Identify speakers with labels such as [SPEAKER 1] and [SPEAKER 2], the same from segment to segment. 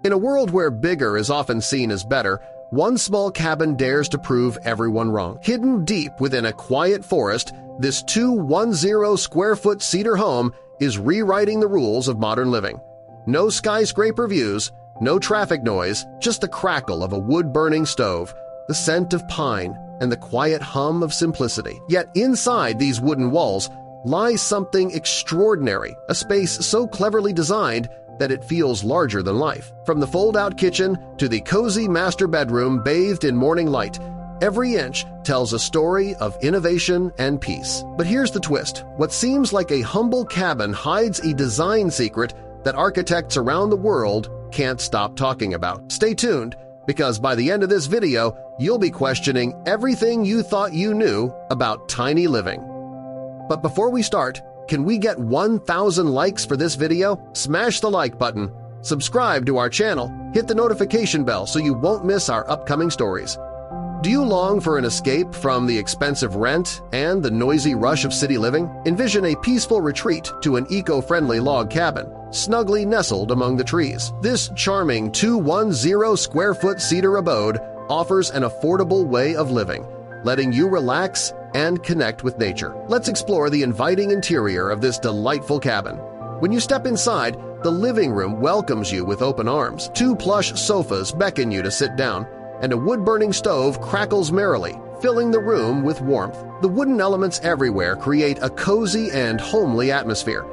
[SPEAKER 1] In a world where bigger is often seen as better, one small cabin dares to prove everyone wrong. Hidden deep within a quiet forest, this 210-square-foot cedar home is rewriting the rules of modern living. No skyscraper views, no traffic noise, just the crackle of a wood-burning stove, the scent of pine, and the quiet hum of simplicity. Yet inside these wooden walls lies something extraordinary, a space so cleverly designed that it feels larger than life. From the fold-out kitchen to the cozy master bedroom bathed in morning light, every inch tells a story of innovation and peace. But here's the twist. What seems like a humble cabin hides a design secret that architects around the world can't stop talking about. Stay tuned, because by the end of this video, you'll be questioning everything you thought you knew about tiny living. But before we start, can we get 1,000 likes for this video? Smash the like button, subscribe to our channel, hit the notification bell so you won't miss our upcoming stories. Do you long for an escape from the expensive rent and the noisy rush of city living? Envision a peaceful retreat to an eco-friendly log cabin, snugly nestled among the trees. This charming 210-square-foot cedar abode offers an affordable way of living, letting you relax and connect with nature. Let's explore the inviting interior of this delightful cabin. When you step inside, the living room welcomes you with open arms. 2 plush sofas beckon you to sit down, and a wood-burning stove crackles merrily, filling the room with warmth. The wooden elements everywhere create a cozy and homely atmosphere.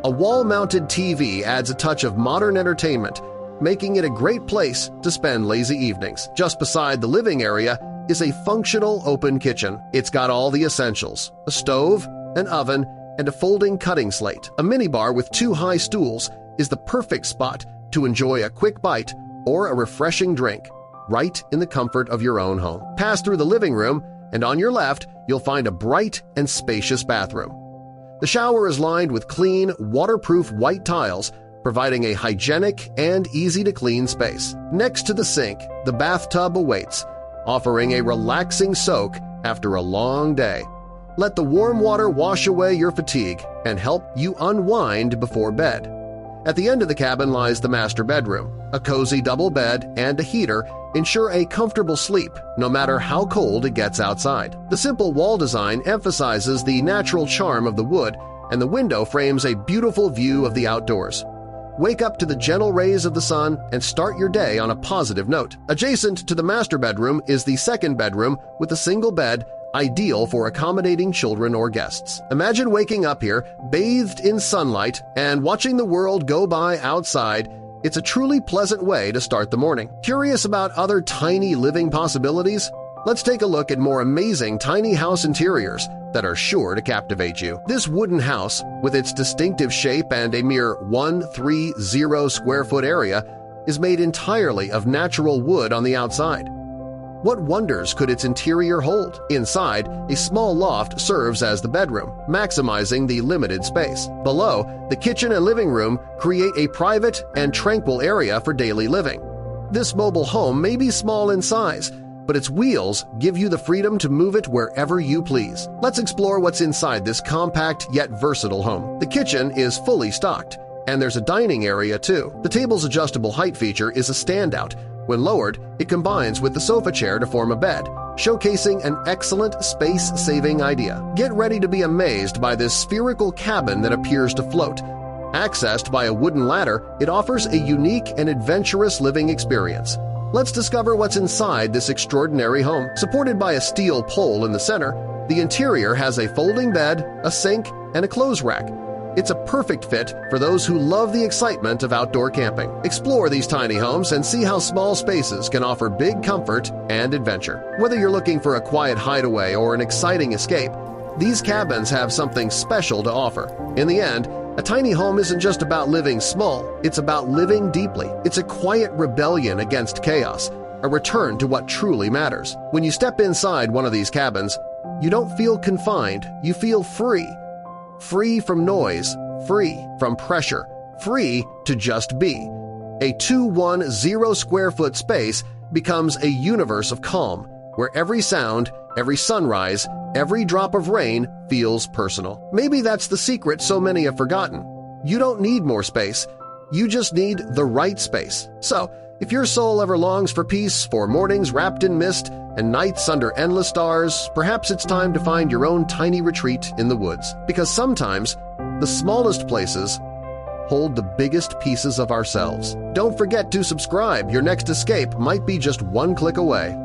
[SPEAKER 1] A wall-mounted TV adds a touch of modern entertainment, making it a great place to spend lazy evenings. Just beside the living area is a functional open kitchen. It's got all the essentials: a stove, an oven, and a folding cutting slate. A minibar with 2 high stools is the perfect spot to enjoy a quick bite or a refreshing drink, right in the comfort of your own home. Pass through the living room, and on your left you'll find a bright and spacious bathroom. The shower is lined with clean, waterproof white tiles, providing a hygienic and easy-to-clean space. Next to the sink, the bathtub awaits, offering a relaxing soak after a long day. Let the warm water wash away your fatigue and help you unwind before bed. At the end of the cabin lies the master bedroom. A cozy double bed and a heater ensure a comfortable sleep no matter how cold it gets outside. The simple wall design emphasizes the natural charm of the wood, and the window frames a beautiful view of the outdoors. Wake up to the gentle rays of the sun and start your day on a positive note. Adjacent to the master bedroom is the second bedroom with a single bed, ideal for accommodating children or guests. Imagine waking up here, bathed in sunlight, and watching the world go by outside. It's a truly pleasant way to start the morning. Curious about other tiny living possibilities? Let's take a look at more amazing tiny house interiors that are sure to captivate you. This wooden house, with its distinctive shape and a mere 130-square-foot area, is made entirely of natural wood on the outside. What wonders could its interior hold? Inside, a small loft serves as the bedroom, maximizing the limited space. Below, the kitchen and living room create a private and tranquil area for daily living. This mobile home may be small in size, but its wheels give you the freedom to move it wherever you please. Let's explore what's inside this compact yet versatile home. The kitchen is fully stocked, and there's a dining area too. The table's adjustable height feature is a standout. When lowered, it combines with the sofa chair to form a bed, showcasing an excellent space-saving idea. Get ready to be amazed by this spherical cabin that appears to float. Accessed by a wooden ladder, it offers a unique and adventurous living experience. Let's discover what's inside this extraordinary home. Supported by a steel pole in the center, the interior has a folding bed, a sink, and a clothes rack. It's a perfect fit for those who love the excitement of outdoor camping. Explore these tiny homes and see how small spaces can offer big comfort and adventure. Whether you're looking for a quiet hideaway or an exciting escape, these cabins have something special to offer. In the end, a tiny home isn't just about living small, it's about living deeply. It's a quiet rebellion against chaos, a return to what truly matters. When you step inside one of these cabins, you don't feel confined, you feel free. Free from noise, free from pressure, free to just be. A 210-square-foot space becomes a universe of calm, where every sound, every sunrise, every drop of rain feels personal. Maybe that's the secret so many have forgotten. You don't need more space. You just need the right space. So, If your soul ever longs for peace, for mornings wrapped in mist and nights under endless stars, perhaps it's time to find your own tiny retreat in the woods. Because sometimes the smallest places hold the biggest pieces of ourselves. Don't forget to subscribe. Your next escape might be just one click away.